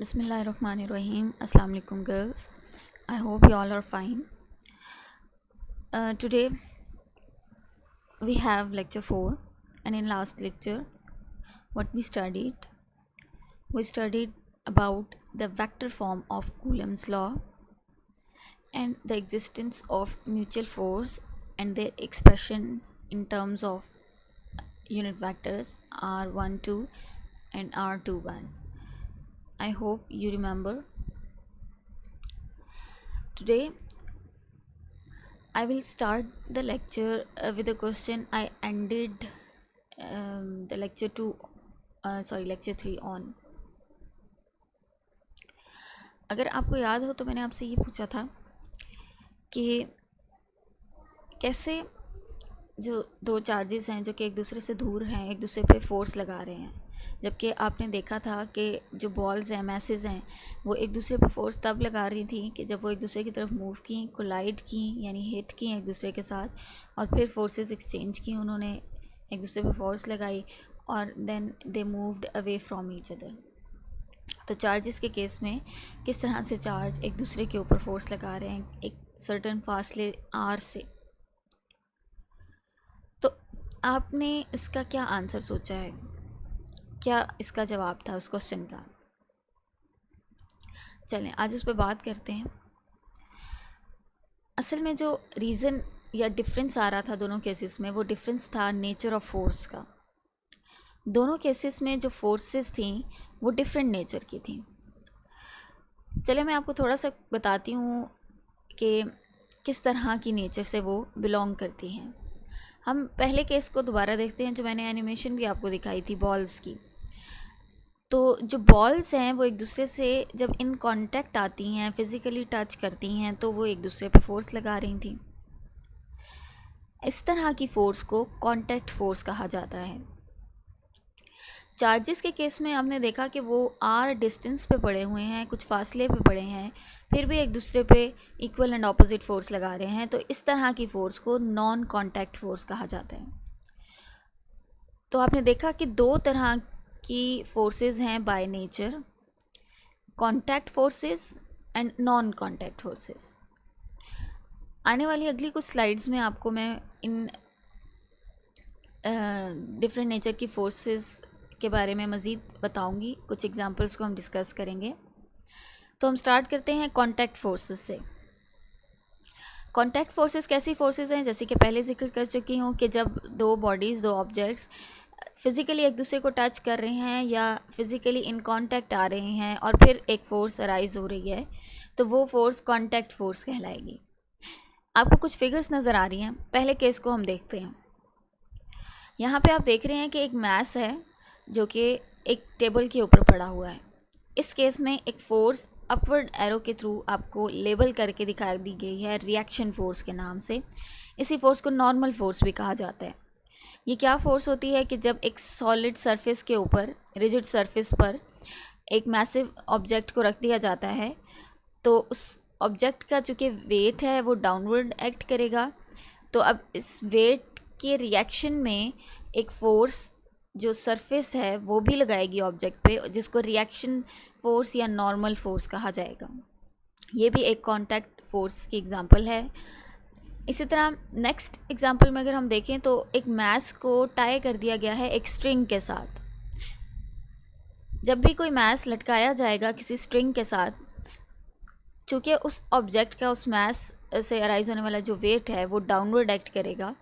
Bismillahirrahmanirrahim. Assalamu alaikum girls. I hope you all are fine. Today we have lecture 4, and in last lecture what we studied about the vector form of Coulomb's law and the existence of mutual force and their expressions in terms of unit vectors r12 and r21. I hope you remember. Today I will start the lecture with a question I ended the lecture 3 on. अगर आपको याद हो तो मैंने आपसे ये पूछा था कि कैसे जो दो चार्जेस हैं जो कि एक दूसरे से दूर हैं, एक दूसरे पे फोर्स लगा रहे हैं, जबकि आपने देखा था कि जो बॉल्स हैं, मैसेज हैं, वो एक दूसरे पे फोर्स तब लगा रही थी कि जब वो एक दूसरे की तरफ मूव की, कोलाइड की यानी हिट की एक दूसरे के साथ, और फिर फोर्सेस एक्सचेंज की, उन्होंने एक दूसरे पे फोर्स लगाई और then they moved away from each other. तो चार्जेस के केस में किस तरह से चार्ज एक दूसरे के ऊपर फोर्स लगा रहे हैं एक सर्टेन फासले आर से. तो आपने इसका क्या आंसर सोचा है, क्या इसका जवाब था उस क्वेश्चन का? चलें आज उस पर बात करते हैं. असल में जो रीज़न या डिफरेंस आ रहा था दोनों केसेस में, वो डिफरेंस था नेचर ऑफ फोर्स का. दोनों केसेस में जो फोर्सेस थी वो डिफरेंट नेचर की थी. चले मैं आपको थोड़ा सा बताती हूँ कि किस तरह की नेचर से वो बिलोंग करती हैं. हम पहले केस को दोबारा देखते हैं, जो मैंने एनिमेशन भी आपको दिखाई थी बॉल्स की. तो जो बॉल्स हैं वो एक दूसरे से जब इन कांटेक्ट आती हैं, फिज़िकली टच करती हैं, तो वो एक दूसरे पे फोर्स लगा रही थी. इस तरह की फ़ोर्स को कांटेक्ट फोर्स कहा जाता है. चार्जेस के केस में आपने देखा कि वो आर डिस्टेंस पे पड़े हुए हैं, कुछ फासले पे पड़े हैं, फिर भी एक दूसरे पे इक्वल एंड ऑपोजिट फोर्स लगा रहे हैं. तो इस तरह की फ़ोर्स को नॉन कांटेक्ट फोर्स कहा जाता है. तो आपने देखा कि दो तरह की फोर्सेस हैं by nature, contact forces and non contact forces. आने वाली अगली कुछ स्लाइड्स में आपको मैं इन डिफरेंट नेचर की फोर्सेस के बारे में मज़ीद बताऊंगी. कुछ एग्जांपल्स को हम डिस्कस करेंगे. तो हम स्टार्ट करते हैं कांटेक्ट फोर्सेस से. कांटेक्ट फोर्सेस कैसी फोर्सेस हैं, जैसे कि पहले जिक्र कर चुकी हूँ कि जब दो बॉडीज़, दो ऑब्जेक्ट्स फ़िज़िकली एक दूसरे को टच कर रहे हैं या फिज़िकली इन कांटेक्ट आ रहे हैं और फिर एक फ़ोर्स अराइज़ हो रही है, तो वो फ़ोर्स कांटेक्ट फोर्स कहलाएगी. आपको कुछ फिगर्स नज़र आ रही हैं. पहले केस को हम देखते हैं. यहाँ पे आप देख रहे हैं कि एक मैस है जो कि एक टेबल के ऊपर पड़ा हुआ है. इस केस में एक फ़ोर्स अपवर्ड एरो के थ्रू आपको लेबल करके दिखा दी गई है रिएक्शन फ़ोर्स के नाम से. इसी फ़ोर्स को नॉर्मल फ़ोर्स भी कहा जाता है. ये क्या फ़ोर्स होती है कि जब एक सॉलिड सरफेस के ऊपर, रिजिड सरफेस पर एक मैसिव ऑब्जेक्ट को रख दिया जाता है, तो उस ऑब्जेक्ट का चूँकि वेट है वो डाउनवर्ड एक्ट करेगा. तो अब इस वेट के रिएक्शन में एक फ़ोर्स जो सरफेस है वो भी लगाएगी ऑब्जेक्ट पे, जिसको रिएक्शन फोर्स या नॉर्मल फोर्स कहा जाएगा. ये भी एक कांटेक्ट फोर्स की एग्जांपल है. इसी तरह नेक्स्ट एग्जांपल में अगर हम देखें तो एक मैस को टाई कर दिया गया है एक स्ट्रिंग के साथ. जब भी कोई मैस लटकाया जाएगा किसी स्ट्रिंग के साथ, चूँकि उस ऑब्जेक्ट का, उस मैस से अराइज होने वाला जो वेट है वो डाउनवर्ड एक्ट करेगा,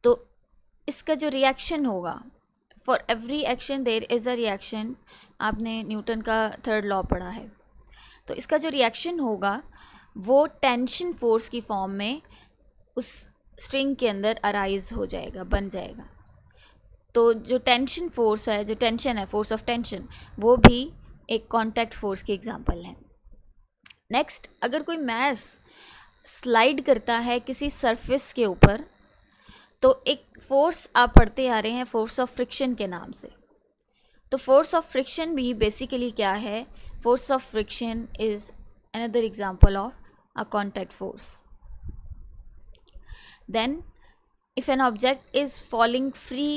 तो इसका जो रिएक्शन होगा, for every action there is a reaction, आपने न्यूटन का थर्ड लॉ पढ़ा है. तो इसका जो रिएक्शन होगा वो टेंशन फोर्स की फॉर्म में उस स्ट्रिंग के अंदर अराइज हो जाएगा, बन जाएगा. तो जो टेंशन फोर्स है, जो टेंशन है, फोर्स ऑफ टेंशन, वो भी एक कांटेक्ट फोर्स की एग्जांपल है. नेक्स्ट, अगर कोई मैस स्लाइड करता है किसी सरफेस के ऊपर, तो एक फोर्स आप पढ़ते आ रहे हैं फोर्स ऑफ फ्रिक्शन के नाम से. तो फोर्स ऑफ फ्रिक्शन भी बेसिकली क्या है? Force of friction is another example of a contact force. Then if an object is falling free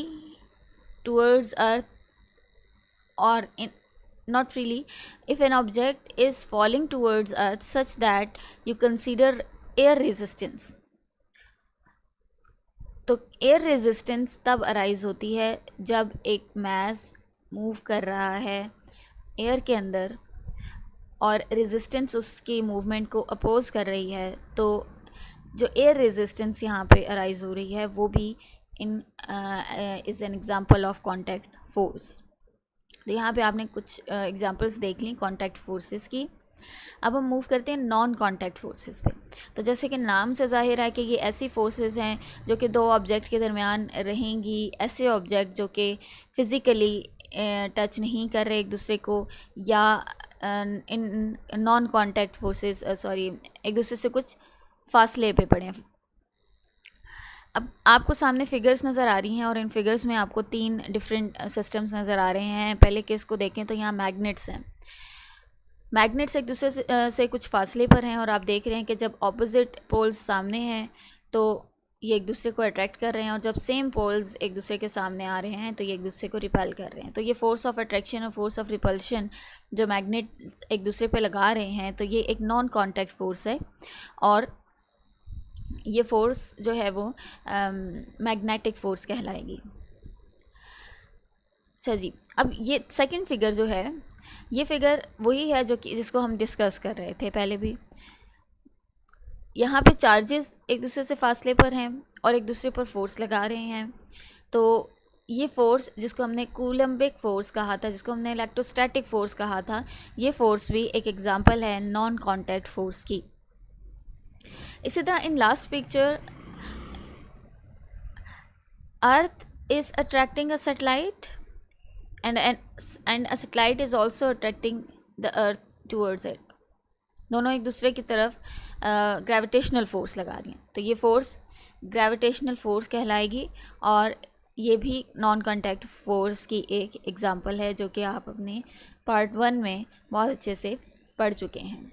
towards earth और not freely, if an object is falling towards earth such that you consider air resistance. तो air resistance तब arise होती है जब एक मास move कर रहा है एयर के अंदर और रेजिस्टेंस उसकी मूवमेंट को अपोज कर रही है, तो जो एयर रेजिस्टेंस यहाँ पे अराइज हो रही है वो भी इन is an example of contact force. तो यहाँ पे आपने कुछ एग्जांपल्स देख ली कांटेक्ट फोर्सेस की। अब हम मूव करते हैं नॉन कांटेक्ट फोर्सेस पे। तो जैसे कि नाम से जाहिर है कि ये ऐसी फोर्सेस हैं जो कि दो ऑब्जेक्ट के दरमियान रहेंगी, ऐसे ऑब्जेक्ट जो कि फ़िज़िकली टच नहीं कर रहे एक दूसरे को, या इन नॉन कांटेक्ट फोर्सेस एक दूसरे से कुछ फासले पे पड़े हैं। अब आपको सामने फिगर्स नज़र आ रही हैं और इन फिगर्स में आपको 3 डिफरेंट सिस्टम्स नज़र आ रहे हैं। पहले केस को देखें तो यहाँ मैग्नेट्स हैं। मैग्नेट्स एक दूसरे से कुछ फासले पर हैं और आप देख रहे हैं कि जब ऑपोजिट पोल्स सामने हैं तो ये एक दूसरे को अट्रैक्ट कर रहे हैं, और जब सेम पोल्स एक दूसरे के सामने आ रहे हैं तो ये एक दूसरे को रिपेल कर रहे हैं। तो ये फोर्स ऑफ अट्रैक्शन और फोर्स ऑफ रिपल्शन जो मैग्नेट एक दूसरे पे लगा रहे हैं, तो ये एक नॉन कॉन्टैक्ट फोर्स है और ये फोर्स जो है वो मैग्नेटिक फोर्स कहलाएगी। अच्छा जी, अब ये सेकंड फिगर जो है, ये फिगर वही है जो कि जिसको हम डिस्कस कर रहे थे पहले भी। यहाँ पे चार्जेस एक दूसरे से फासले पर हैं और एक दूसरे पर फोर्स लगा रहे हैं। तो ये फोर्स जिसको हमने कूलम्बिक फोर्स कहा था, जिसको हमने इलेक्ट्रोस्टैटिक फोर्स कहा था, ये फोर्स भी एक एग्जांपल है नॉन कॉन्टैक्ट फोर्स की। इसी तरह in last picture earth is attracting a satellite and a satellite is also attracting the earth towards it। दोनों एक दूसरे की तरफ ग्रेविटेशनल फोर्स लगा रही हैं, तो ये फोर्स ग्रेविटेशनल फोर्स कहलाएगी और ये भी नॉन कॉन्टैक्ट फोर्स की एक एग्जांपल है जो कि आप अपने पार्ट 1 में बहुत अच्छे से पढ़ चुके हैं।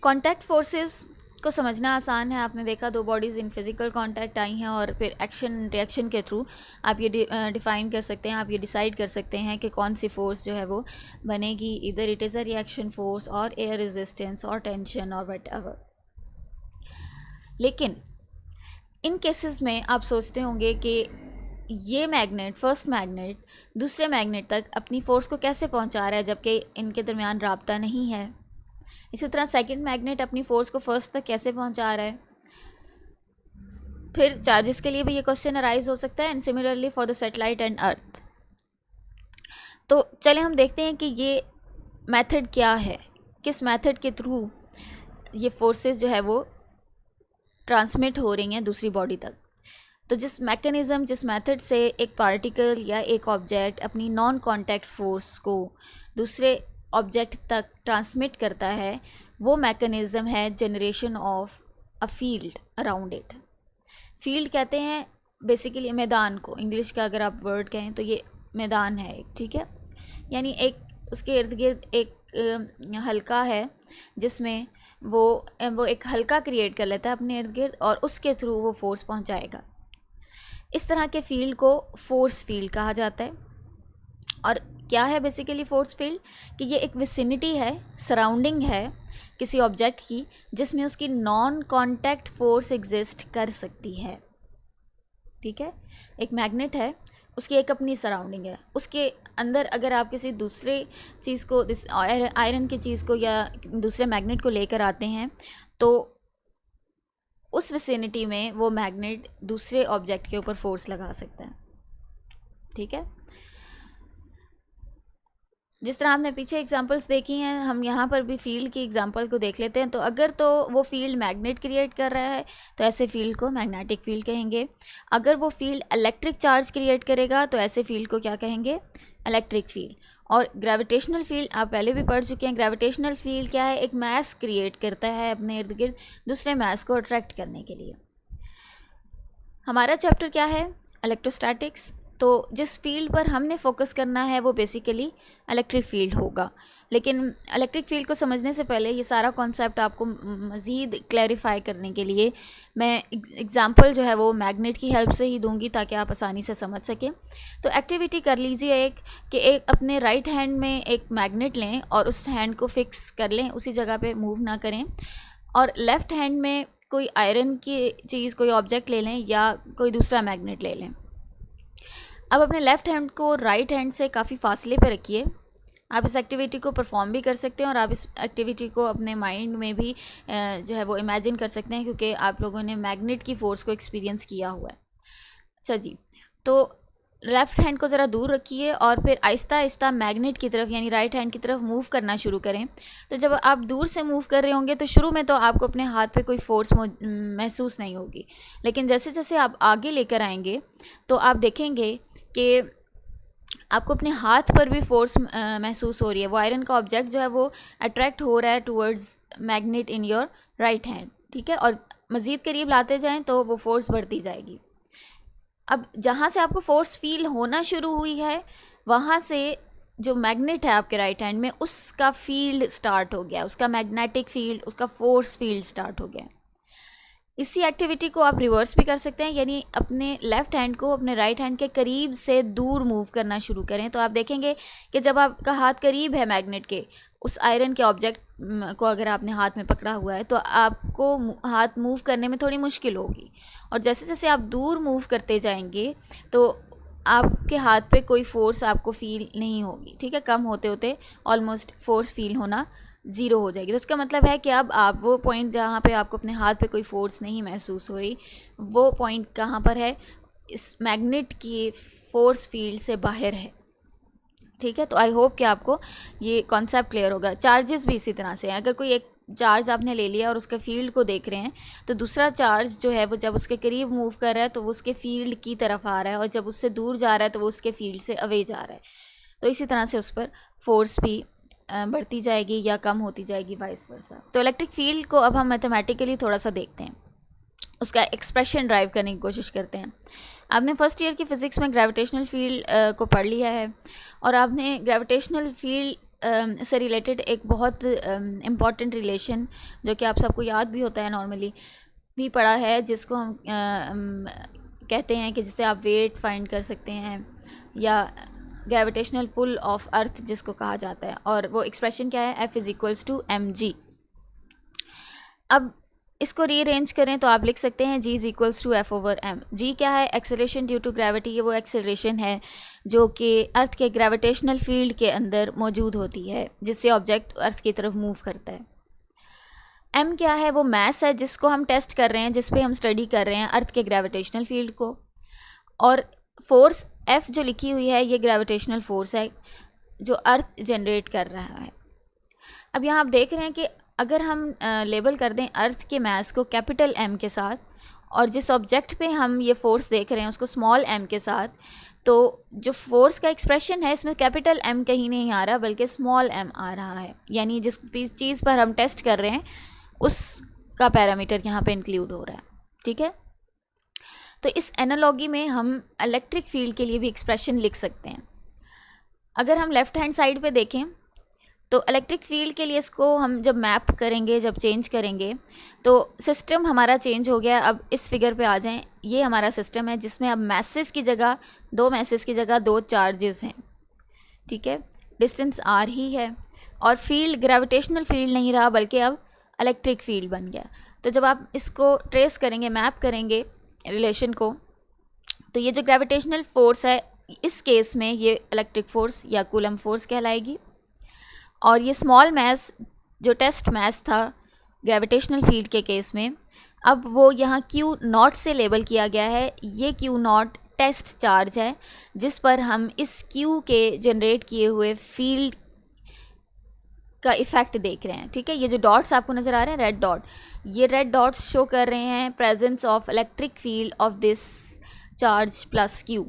कॉन्टैक्ट फोर्सेस को समझना आसान है। आपने देखा दो बॉडीज़ इन फिज़िकल कांटेक्ट आई हैं और फिर एक्शन रिएक्शन के थ्रू आप ये डिफ़ाइन कर सकते हैं, आप ये डिसाइड कर सकते हैं कि कौन सी फ़ोर्स जो है वो बनेगी, इधर it is a reaction force और एयर रेजिस्टेंस और टेंशन और व्हाटएवर। लेकिन इन केसेस में आप सोचते होंगे कि ये मैग्नेट, फर्स्ट मैग्नेट दूसरे मैग्नेट तक अपनी फ़ोर्स को कैसे पहुंचा रहा है जबकि इनके दरमियान राब्ता नहीं है। इसी तरह सेकंड मैग्नेट अपनी फोर्स को फर्स्ट तक कैसे पहुंचा रहा है। फिर चार्जेस के लिए भी ये क्वेश्चन अराइज हो सकता है, and similarly for the satellite and earth. तो चलें हम देखते हैं कि ये मेथड क्या है, किस मेथड के थ्रू ये फोर्सेस जो है वो ट्रांसमिट हो रही हैं दूसरी बॉडी तक। तो जिस मैकेनिज़्म, जिस मेथड से एक पार्टिकल या एक ऑब्जेक्ट अपनी नॉन कॉन्टैक्ट फोर्स को दूसरे ऑब्जेक्ट तक ट्रांसमिट करता है, वो मैकेनिज़्म है generation of a field around it. Field कहते हैं बेसिकली मैदान को, इंग्लिश का अगर आप वर्ड कहें तो ये मैदान है एक, ठीक है, यानी एक उसके इर्द गिर्द एक हल्का है जिसमें वो एक हल्का क्रिएट कर लेता है अपने इर्द गिर्द और उसके थ्रू वो फोर्स पहुंचाएगा। इस तरह के फील्ड को फोर्स फील्ड कहा जाता है। और क्या है बेसिकली फोर्स फील्ड, कि ये एक विसिनिटी है, सराउंडिंग है किसी ऑब्जेक्ट की जिसमें उसकी नॉन कॉन्टैक्ट फोर्स एग्जिस्ट कर सकती है। ठीक है, एक मैग्नेट है, उसकी एक अपनी सराउंडिंग है, उसके अंदर अगर आप किसी दूसरे चीज़ को, आयरन की चीज़ को या दूसरे मैग्नेट को लेकर आते हैं तो उस विसिनिटी में वो मैग्नेट दूसरे ऑब्जेक्ट के ऊपर फोर्स लगा सकता है। ठीक है, जिस तरह हमने पीछे एग्जांपल्स देखी हैं, हम यहाँ पर भी फील्ड की एग्जांपल को देख लेते हैं। तो अगर तो वो फील्ड मैग्नेट क्रिएट कर रहा है तो ऐसे फील्ड को मैग्नेटिक फील्ड कहेंगे। अगर वो फील्ड इलेक्ट्रिक चार्ज क्रिएट करेगा तो ऐसे फील्ड को क्या कहेंगे, इलेक्ट्रिक फील्ड। और ग्रेविटेशनल फील्ड आप पहले भी पढ़ चुके हैं। ग्रेविटेशनल फील्ड क्या है, एक मास क्रिएट करता है अपने इर्द गिर्द दूसरे मास को अट्रैक्ट करने के लिए। हमारा चैप्टर क्या है, इलेक्ट्रोस्टैटिक्स। तो जिस फील्ड पर हमने फोकस करना है वो बेसिकली इलेक्ट्रिक फील्ड होगा। लेकिन इलेक्ट्रिक फील्ड को समझने से पहले ये सारा कॉन्सेप्ट आपको मज़ीद क्लैरिफाई करने के लिए मैं एग्ज़ाम्पल जो है वो मैग्नेट की हेल्प से ही दूंगी ताकि आप आसानी से समझ सकें। तो एक्टिविटी कर लीजिए एक अपने राइट हैंड में एक मैग्नेट लें और उस हैंड को फिक्स कर लें, उसी जगह पे मूव ना करें। और लेफ़्ट हैंड में कोई आयरन की चीज़, कोई ऑब्जेक्ट ले लें या कोई दूसरा मैग्नेट ले लें। अब अपने लेफ़्ट हैंड को राइट हैंड से काफ़ी फासले पर रखिए। आप इस एक्टिविटी को परफॉर्म भी कर सकते हैं और आप इस एक्टिविटी को अपने माइंड में भी जो है वो इमेजिन कर सकते हैं, क्योंकि आप लोगों ने मैग्नेट की फ़ोर्स को एक्सपीरियंस किया हुआ है। अच्छा जी, तो लेफ़्ट हैंड को ज़रा दूर रखिए और फिर आहिस्ता आहिस्ता मैग्नेट की तरफ यानी राइट हैंड की तरफ मूव करना शुरू करें। तो जब आप दूर से मूव कर रहे होंगे तो शुरू में तो आपको अपने हाथ पे कोई फ़ोर्स महसूस नहीं होगी, लेकिन जैसे जैसे आप आगे लेकर आएंगे तो आप देखेंगे कि आपको अपने हाथ पर भी फोर्स महसूस हो रही है। वो आयरन का ऑब्जेक्ट जो है वो अट्रैक्ट हो रहा है towards magnet in your right hand, ठीक है। और मज़ीद करीब लाते जाएं तो वो फोर्स बढ़ती जाएगी। अब जहाँ से आपको फोर्स फील होना शुरू हुई है वहाँ से जो मैग्नेट है आपके राइट हैंड में उसका फील्ड स्टार्ट हो गया, उसका मैग्नेटिक फील्ड, उसका फोर्स फील्ड स्टार्ट हो गया। इसी एक्टिविटी को आप रिवर्स भी कर सकते हैं, यानी अपने लेफ़्ट हैंड को अपने राइट हैंड के करीब से दूर मूव करना शुरू करें। तो आप देखेंगे कि जब आपका हाथ करीब है मैग्नेट के, उस आयरन के ऑब्जेक्ट को अगर आपने हाथ में पकड़ा हुआ है तो आपको हाथ मूव करने में थोड़ी मुश्किल होगी। और जैसे जैसे आप दूर मूव करते जाएंगे तो आपके हाथ पे कोई फोर्स आपको फील नहीं होगी, ठीक है। कम होते होते ऑलमोस्ट फोर्स फील होना ज़ीरो हो जाएगी। तो इसका मतलब है कि अब आप वो पॉइंट जहाँ पे आपको अपने हाथ पे कोई फोर्स नहीं महसूस हो रही, वो पॉइंट कहाँ पर है? इस मैग्नेट की फोर्स फील्ड से बाहर है, ठीक है। तो आई होप कि आपको ये कॉन्सेप्ट क्लियर होगा। चार्जेस भी इसी तरह से हैं। अगर कोई एक चार्ज आपने ले लिया और उसके फील्ड को देख रहे हैं तो दूसरा चार्ज जो है वो जब उसके करीब मूव कर रहा है तो वो उसके फील्ड की तरफ आ रहा है, और जब उससे दूर जा रहा है तो वो उसके फील्ड से अवे जा रहा है। तो इसी तरह से उस पर फोर्स भी बढ़ती जाएगी या कम होती जाएगी, वाइस वर्सा। तो इलेक्ट्रिक फील्ड को अब हम मैथमेटिकली थोड़ा सा देखते हैं, उसका एक्सप्रेशन ड्राइव करने की कोशिश करते हैं। आपने फर्स्ट ईयर की फ़िज़िक्स में ग्रेविटेशनल फील्ड को पढ़ लिया है और आपने ग्रेविटेशनल फील्ड से रिलेटेड एक बहुत इम्पॉर्टेंट रिलेशन जो कि आप सबको याद भी होता है नॉर्मली भी पढ़ा है, जिसको हम कहते हैं कि जिससे आप वेट फाइंड कर सकते हैं या ग्रेविटेशनल पुल ऑफ अर्थ जिसको कहा जाता है। और वो एक्सप्रेशन क्या है? F = mg। अब इसको रीअरेंज करें तो आप लिख सकते हैं G = F/m। G क्या है? Acceleration due to gravity. ये वो एक्सेलरेशन है जो कि अर्थ के ग्रेविटेशनल फील्ड के अंदर मौजूद होती है जिससे ऑब्जेक्ट अर्थ की तरफ मूव करता है। m क्या है? वो मैस है जिसको हम टेस्ट कर रहे हैं, जिस पे हम स्टडी कर रहे हैं अर्थ के ग्रेविटेशनल फील्ड को। और फोर्स F जो लिखी हुई है ये ग्रेविटेशनल फोर्स है जो अर्थ जनरेट कर रहा है। अब यहाँ आप देख रहे हैं कि अगर हम लेबल कर दें अर्थ के मास को कैपिटल M के साथ और जिस ऑब्जेक्ट पे हम ये फोर्स देख रहे हैं उसको स्मॉल m के साथ, तो जो फोर्स का एक्सप्रेशन है इसमें कैपिटल M कहीं नहीं आ रहा बल्कि स्मॉल m आ रहा है, यानी जिस चीज़ पर हम टेस्ट कर रहे हैं उसका पैरामीटर यहाँ पे इंक्लूड हो रहा है, ठीक है। तो इस एनालॉगी में हम इलेक्ट्रिक फील्ड के लिए भी एक्सप्रेशन लिख सकते हैं। अगर हम लेफ़्ट हैंड साइड पे देखें तो इलेक्ट्रिक फील्ड के लिए इसको हम जब मैप करेंगे, जब चेंज करेंगे तो सिस्टम हमारा चेंज हो गया। अब इस फिगर पे आ जाएं, ये हमारा सिस्टम है जिसमें अब मैसेस की जगह दो चार्जेस हैं, ठीक है। डिस्टेंस r ही है और फील्ड ग्रेविटेशनल फील्ड नहीं रहा बल्कि अब इलेक्ट्रिक फील्ड बन गया। तो जब आप इसको ट्रेस करेंगे, मैप करेंगे रिलेशन को, तो ये जो ग्रेविटेशनल फोर्स है इस केस में ये इलेक्ट्रिक फोर्स या कूलम फोर्स कहलाएगी। और ये स्मॉल मैस जो टेस्ट मैस था ग्रेविटेशनल फील्ड के केस में, अब वो यहाँ Q0 से लेबल किया गया है। ये Q0 टेस्ट चार्ज है जिस पर हम इस Q के जनरेट किए हुए फील्ड का इफ़ेक्ट देख रहे हैं, ठीक है। ये जो डॉट्स आपको नज़र आ रहे हैं, रेड डॉट, ये रेड डॉट्स शो कर रहे हैं presence of electric field of this charge plus Q,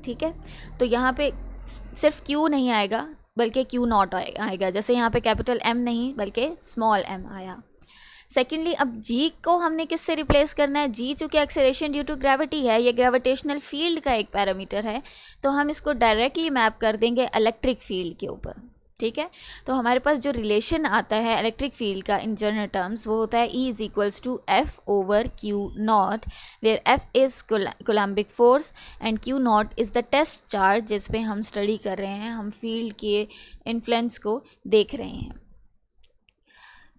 ठीक है। तो यहाँ पे सिर्फ Q नहीं आएगा बल्कि Q0 आएगा, जैसे यहाँ पे कैपिटल M नहीं बल्कि स्मॉल m आया। सेकेंडली अब जी को हमने किससे रिप्लेस करना है, जी चूँकि एक्सेलरेशन ड्यू टू ग्रेविटी है, ये ग्रेविटेशनल फील्ड का एक पैरामीटर है, तो हम इसको डायरेक्टली मैप कर देंगे इलेक्ट्रिक फील्ड के ऊपर, ठीक है। तो हमारे पास जो रिलेशन आता है इलेक्ट्रिक फील्ड का इन जनरल टर्म्स वो होता है E equals to F over Q naught, where F is Coulombic force and Q naught is the test charge जिस पे हम स्टडी कर रहे हैं, हम फील्ड के इन्फ्लुएंस को देख रहे हैं।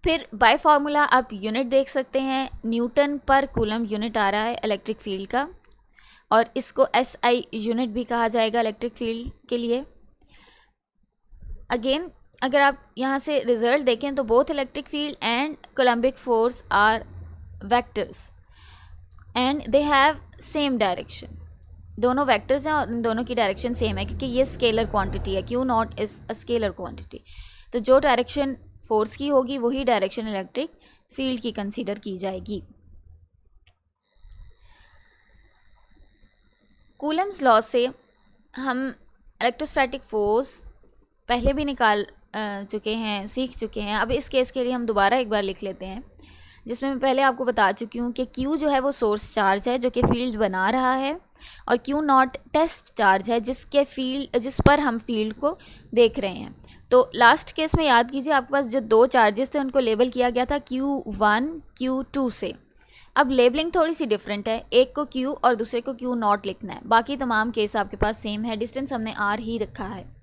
फिर बाय फार्मूला आप यूनिट देख सकते हैं, न्यूटन पर कूलम यूनिट आ रहा है इलेक्ट्रिक फील्ड का, और इसको SI यूनिट भी कहा जाएगा इलेक्ट्रिक फील्ड के लिए। अगेन अगर आप यहाँ से रिजल्ट देखें तो both electric field and Coulombic force are vectors and they have same direction, दोनों वेक्टर्स हैं और इन दोनों की डायरेक्शन सेम है, क्योंकि ये स्केलर क्वांटिटी है, Q naught is a scalar quantity. तो जो डायरेक्शन फोर्स की होगी वही डायरेक्शन इलेक्ट्रिक फील्ड की कंसीडर की जाएगी। कूलम्स लॉ से हम इलेक्ट्रोस्टैटिक फोर्स पहले भी निकाल चुके हैं, सीख चुके हैं। अब इस केस के लिए हम दोबारा एक बार लिख लेते हैं, जिसमें मैं पहले आपको बता चुकी हूँ कि Q जो है वो सोर्स चार्ज है जो कि फील्ड बना रहा है, और Q नॉट टेस्ट चार्ज है जिस पर हम फील्ड को देख रहे हैं। तो लास्ट केस में याद कीजिए आपके पास जो दो चार्जेस थे उनको लेबल किया गया था Q1 Q2 से। अब लेबलिंग थोड़ी सी डिफरेंट है, एक को Q और दूसरे को Q नॉट लिखना है, बाकी तमाम केस आपके पास सेम है, डिस्टेंस हमने R ही रखा है।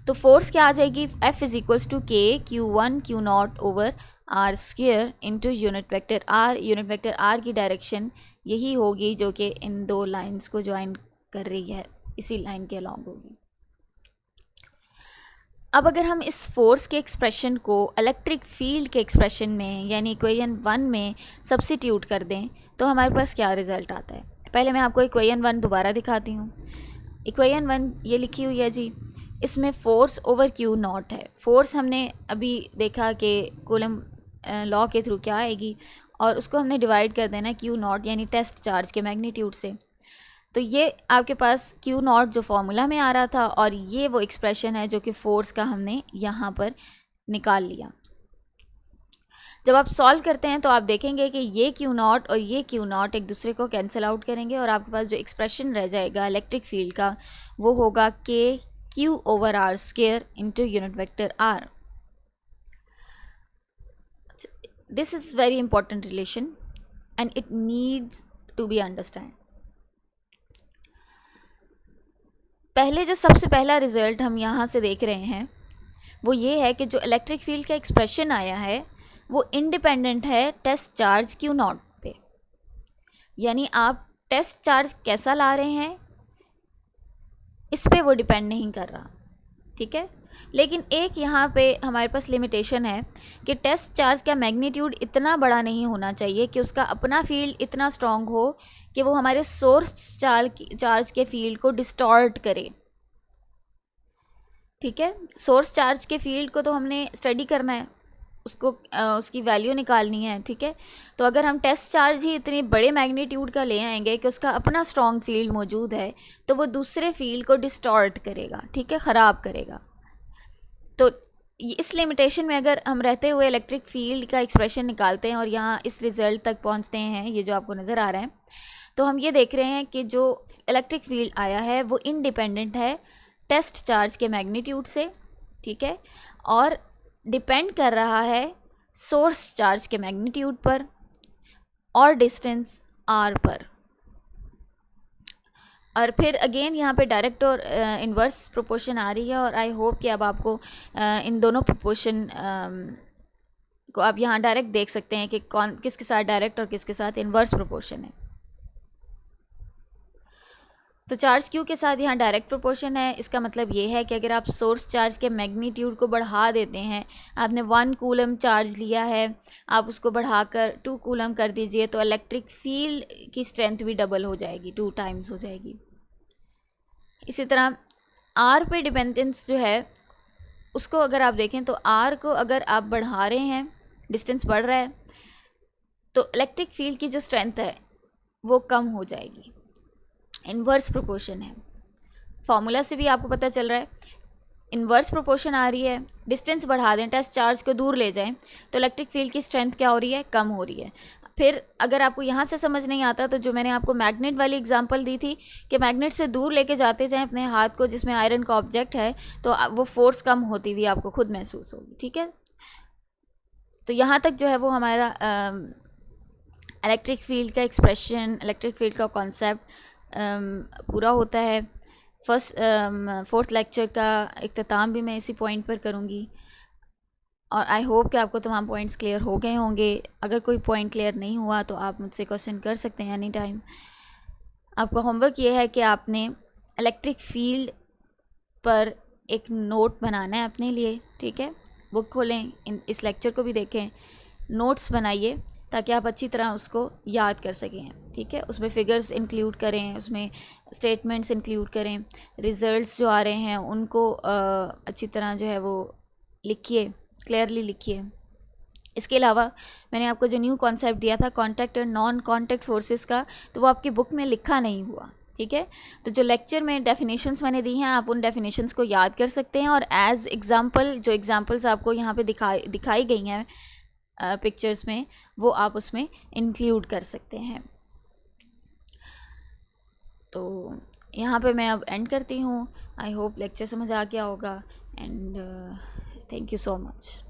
तो फोर्स क्या आ जाएगी, F is equals to K Q1 Q naught over R square into unit vector R। Unit vector R की डायरेक्शन यही होगी जो कि इन दो लाइंस को ज्वाइन कर रही है, इसी लाइन के अलॉन्ग होगी। अब अगर हम इस फोर्स के एक्सप्रेशन को इलेक्ट्रिक फील्ड के एक्सप्रेशन में यानी इक्वेशन 1 में सब्स्टिट्यूट कर दें तो हमारे पास क्या रिजल्ट आता है। पहले मैं आपको इक्वेशन 1 दोबारा दिखाती हूँ। इक्वेशन 1 ये लिखी हुई है जी, इसमें फोर्स ओवर क्यू नॉट है। फोर्स हमने अभी देखा कि कूलम लॉ के थ्रू क्या आएगी, और उसको हमने डिवाइड कर देना क्यू नॉट यानी टेस्ट चार्ज के मैग्नीट्यूड से। तो ये आपके पास क्यू नॉट जो फॉर्मूला में आ रहा था, और ये वो एक्सप्रेशन है जो कि फोर्स का हमने यहाँ पर निकाल लिया। जब आप सॉल्व करते हैं तो आप देखेंगे कि ये क्यू नॉट और ये क्यू नॉट एक दूसरे को कैंसिल आउट करेंगे, और आपके पास जो एक्सप्रेशन रह जाएगा इलेक्ट्रिक फील्ड का वो होगा के Q over R square into unit vector R. This is very important relation and it needs to be understand. पहले जो सबसे पहला रिजल्ट हम यहाँ से देख रहे हैं वो ये है कि जो इलेक्ट्रिक फील्ड का एक्सप्रेशन आया है वो इंडिपेंडेंट है टेस्ट चार्ज Q नॉट पे, यानी आप टेस्ट चार्ज कैसा ला रहे हैं इस पे वो डिपेंड नहीं कर रहा, ठीक है। लेकिन एक यहाँ पे हमारे पास लिमिटेशन है कि टेस्ट चार्ज का मैग्नीट्यूड इतना बड़ा नहीं होना चाहिए कि उसका अपना फील्ड इतना स्ट्रॉन्ग हो कि वो हमारे सोर्स चार्ज के फील्ड को डिस्टॉर्ट करे, ठीक है। सोर्स चार्ज के फील्ड को तो हमने स्टडी करना है, उसको उसकी वैल्यू निकालनी है, ठीक है। तो अगर हम टेस्ट चार्ज ही इतने बड़े मैग्नीट्यूड का ले आएंगे कि उसका अपना स्ट्रॉन्ग फील्ड मौजूद है तो वो दूसरे फील्ड को डिस्टॉर्ट करेगा, ठीक है, ख़राब करेगा। तो इस लिमिटेशन में अगर हम रहते हुए इलेक्ट्रिक फील्ड का एक्सप्रेशन निकालते हैं और यहाँ इस रिज़ल्ट तक पहुँचते हैं, ये जो आपको नज़र आ रहा है, तो हम ये देख रहे हैं कि जो इलेक्ट्रिक फील्ड आया है वो इंडिपेंडेंट है टेस्ट चार्ज के मैग्नीट्यूड से, ठीक है, और डिपेंड कर रहा है सोर्स चार्ज के मैग्नीट्यूड पर और डिस्टेंस r पर। और फिर अगेन यहाँ पे डायरेक्ट और इन्वर्स प्रोपोर्शन आ रही है, और आई होप कि अब आपको इन दोनों प्रोपोर्शन को आप यहाँ डायरेक्ट देख सकते हैं कि कौन किसके साथ डायरेक्ट और किसके साथ इन्वर्स प्रोपोर्शन है। तो चार्ज क्यू के साथ यहाँ डायरेक्ट प्रोपोर्शन है। इसका मतलब ये है कि अगर आप सोर्स चार्ज के मैग्नीट्यूड को बढ़ा देते हैं, आपने 1 कूलम चार्ज लिया है, आप उसको बढ़ाकर 2 कूलम कर दीजिए तो इलेक्ट्रिक फील्ड की स्ट्रेंथ भी डबल हो जाएगी, 2 टाइम्स हो जाएगी। इसी तरह आर पे डिपेंडेंस जो है उसको अगर आप देखें तो आर को अगर आप बढ़ा रहे हैं, डिस्टेंस बढ़ रहा है, तो इलेक्ट्रिक फील्ड की जो स्ट्रेंथ है वो कम हो जाएगी। इन्वर्स प्रोपोर्शन है, फॉर्मूला से भी आपको पता चल रहा है। इन्वर्स प्रोपोर्शन आ रही है, डिस्टेंस बढ़ा दें, टेस्ट चार्ज को दूर ले जाएं, तो इलेक्ट्रिक फील्ड की स्ट्रेंथ क्या हो रही है, कम हो रही है। फिर अगर आपको यहाँ से समझ नहीं आता तो जो मैंने आपको मैग्नेट वाली एग्जांपल दी थी कि मैग्नेट से दूर लेके जाते जाएं अपने हाथ को जिसमें आयरन का ऑब्जेक्ट है, तो वो फोर्स कम होती हुई आपको खुद महसूस होगी। ठीक है, तो यहाँ तक जो है वो हमारा इलेक्ट्रिक फील्ड का एक्सप्रेशन, इलेक्ट्रिक फील्ड का कॉन्सेप्ट पूरा होता है। फोर्थ लेक्चर का इख्तिताम भी मैं इसी पॉइंट पर करूँगी, और आई होप कि आपको तमाम पॉइंट्स क्लियर हो गए होंगे। अगर कोई पॉइंट क्लियर नहीं हुआ तो आप मुझसे क्वेश्चन कर सकते हैं एनी टाइम। आपका होमवर्क ये है कि आपने इलेक्ट्रिक फील्ड पर एक नोट बनाना है अपने लिए। ठीक है, बुक खोलें, इस लेक्चर को भी देखें, नोट्स बनाइए ताकि आप अच्छी तरह उसको याद कर सकें। ठीक है, उसमें फिगर्स इंक्लूड करें, उसमें स्टेटमेंट्स इंक्लूड करें, रिज़ल्ट्स जो आ रहे हैं उनको अच्छी तरह जो है वो लिखिए, क्लियरली लिखिए। इसके अलावा मैंने आपको जो न्यू कॉन्सेप्ट दिया था कॉन्टैक्ट और नॉन कॉन्टैक्ट फोर्सेस का, तो वो आपकी बुक में लिखा नहीं हुआ। ठीक है, तो जो लेक्चर में डेफिनेशंस मैंने दी हैं आप उन डेफिनेशंस को याद कर सकते हैं, और एज एग्जांपल जो एग्जांपल्स आपको यहाँ पे दिखाई गई हैं पिक्चर्स में, वो आप उसमें इंक्लूड कर सकते हैं। तो यहाँ पे मैं अब एंड करती हूँ। आई होप लेक्चर समझ आ गया होगा, and thank you so much.